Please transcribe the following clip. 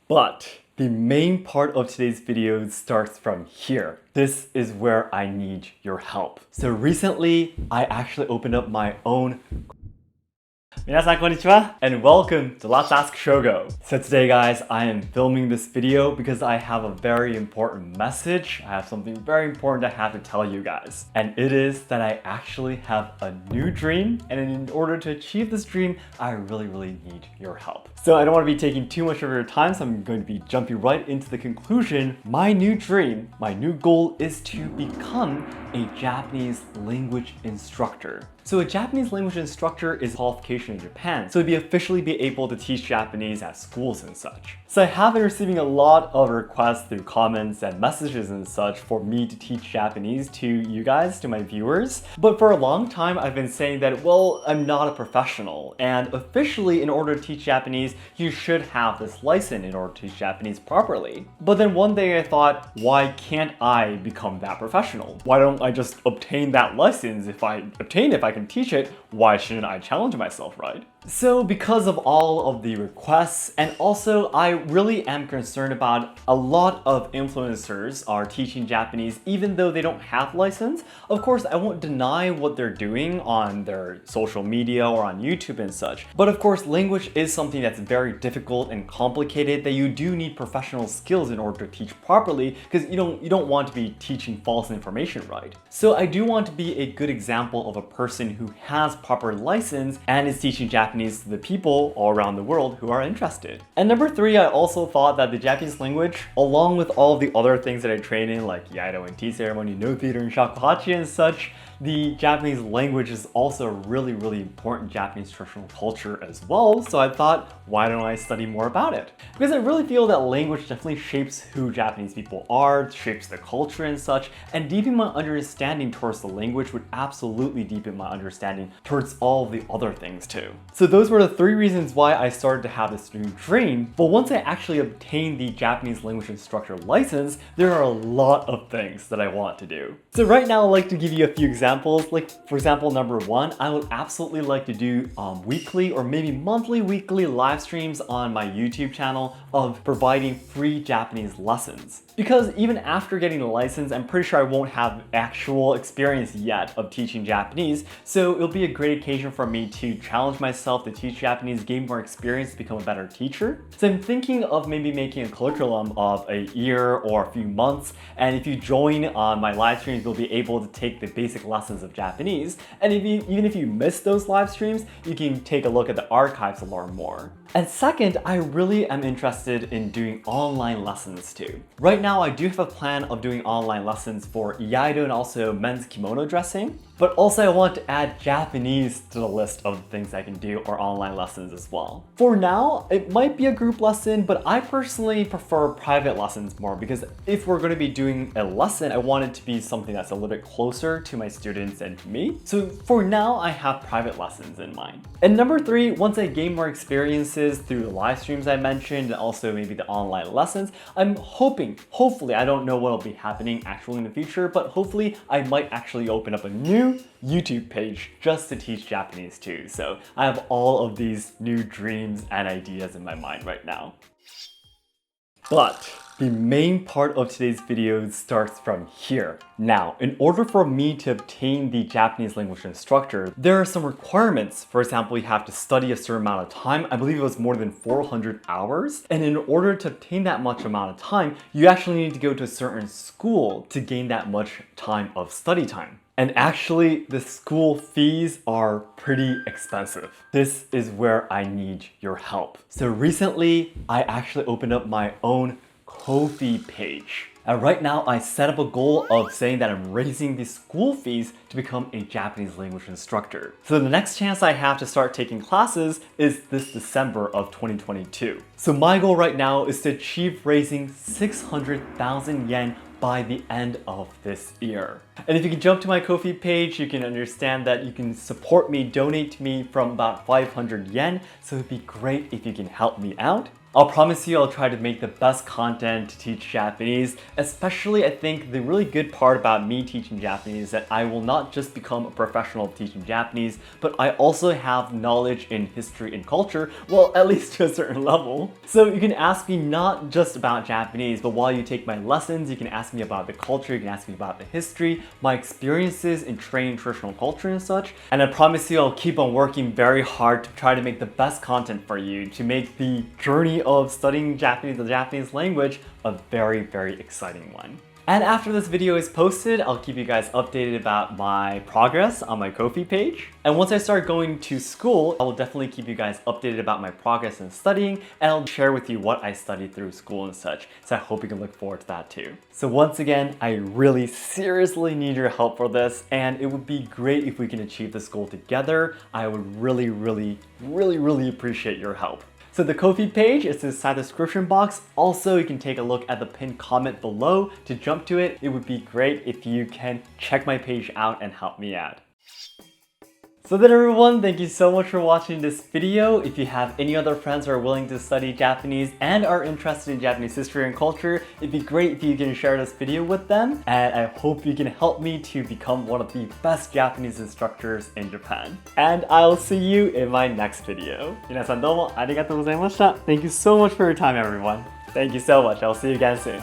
But the main part of today's video starts from here. This is where I need your help. So recently, I actually opened up my own 皆さんこんにちは and welcome to Let's Ask Shogo. So today guys, I am filming this video because I have a very important message. I have something very important I have to tell you guys. And it is that I actually have a new dream, and in order to achieve this dream, I really need your help. So I don't want to be taking too much of your time, so I'm going to be jumping right into the conclusion. My new dream, my new goal is to become a Japanese language instructor. So a Japanese language instructor is a qualification in Japan, so to officially be able to teach Japanese at schools and such. So I have been receiving a lot of requests through comments and messages and such for me to teach Japanese to you guys, to my viewers. But for a long time, I've been saying that, well, I'm not a professional, and officially in order to teach Japanese, you should have this license in order to teach Japanese properly. But then one day I thought, why can't I become that professional? Why don't I just obtain that license? If I can teach it, why shouldn't I challenge myself, right? So because of all of the requests, and also I really am concerned about a lot of influencers are teaching Japanese even though they don't have license. Of course, I won't deny what they're doing on their social media or on YouTube and such. But of course, language is something that's very difficult and complicated that you do need professional skills in order to teach properly, because you don't want to be teaching false information, right? So I do want to be a good example of a person who has proper license and is teaching Japanese to the people all around the world who are interested. And number 3, I also thought that the Japanese language, along with all the other things that I train in, like Yaido and tea ceremony, no theater, and shakuhachi and such, the Japanese language is also a really important Japanese traditional culture as well. So I thought, why don't I study more about it? Because I really feel that language definitely shapes who Japanese people are, shapes the culture and such, and deepening my understanding towards the language would absolutely deepen my understanding towards all of the other things too. So those were the 3 reasons why I started to have this new dream. But once I actually obtained the Japanese language instructor license, there are a lot of things that I want to do. So right now I'd like to give you a few examples. Like for example, number 1, I would absolutely like to do weekly or maybe weekly live streams on my YouTube channel of providing free Japanese lessons. Because even after getting the license, I'm pretty sure I won't have actual experience yet of teaching Japanese, so it'll be a great occasion for me to challenge myself to teach Japanese, gain more experience to become a better teacher. So I'm thinking of maybe making a curriculum of a year or a few months, and if you join on my live streams, you'll be able to take the basic lessons of Japanese, and even if you miss those live streams, you can take a look at the archives to learn more. And second, I really am interested in doing online lessons too. Right now, I do have a plan of doing online lessons for Iaido and also men's kimono dressing, but also I want to add Japanese to the list of things I can do or online lessons as well. For now, it might be a group lesson, but I personally prefer private lessons more, because if we're going to be doing a lesson, I want it to be something that's a little bit closer to my students and to me. So for now, I have private lessons in mind. And number 3, once I gain more experiences through the live streams I mentioned, and also maybe the online lessons, I'm hopefully, I don't know what will be happening actually in the future, but hopefully I might actually open up a new YouTube page just to teach Japanese too. So I have all of these new dreams and ideas in my mind right now. But the main part of today's video starts from here. Now, in order for me to obtain the Japanese language instructor, there are some requirements. For example, you have to study a certain amount of time. I believe it was more than 400 hours. And in order to obtain that much amount of time, you actually need to go to a certain school to gain that much time of study time. And actually, the school fees are pretty expensive. This is where I need your help. So recently, I actually opened up my own Ko-fi page. And right now, I set up a goal of saying that I'm raising the school fees to become a Japanese language instructor. So the next chance I have to start taking classes is this December of 2022. So my goal right now is to achieve raising 600,000 yen by the end of this year. And if you can jump to my Ko-fi page, you can understand that you can support me, donate to me from about 500 yen. So it'd be great if you can help me out. I'll promise you I'll try to make the best content to teach Japanese, especially I think the really good part about me teaching Japanese is that I will not just become a professional teaching Japanese, but I also have knowledge in history and culture, well, at least to a certain level. So you can ask me not just about Japanese, but while you take my lessons, you can ask me about the culture, you can ask me about the history, my experiences in training traditional culture and such, and I promise you I'll keep on working very hard to try to make the best content for you, to make the journey of studying Japanese, the Japanese language, a very, very exciting one. And after this video is posted, I'll keep you guys updated about my progress on my Ko-fi page. And once I start going to school, I will definitely keep you guys updated about my progress in studying, and I'll share with you what I studied through school and such. So I hope you can look forward to that too. So once again, I really seriously need your help for this, and it would be great if we can achieve this goal together. I would really, really, really, really appreciate your help. So the Ko-fi page is inside the description box. Also, you can take a look at the pinned comment below to jump to it. It would be great if you can check my page out and help me out. So then everyone, thank you so much for watching this video. If you have any other friends who are willing to study Japanese and are interested in Japanese history and culture, it'd be great if you can share this video with them. And I hope you can help me to become one of the best Japanese instructors in Japan. And I'll see you in my next video. 皆さんどうもありがとうございました. Thank you so much for your time, everyone. Thank you so much. I'll see you again soon.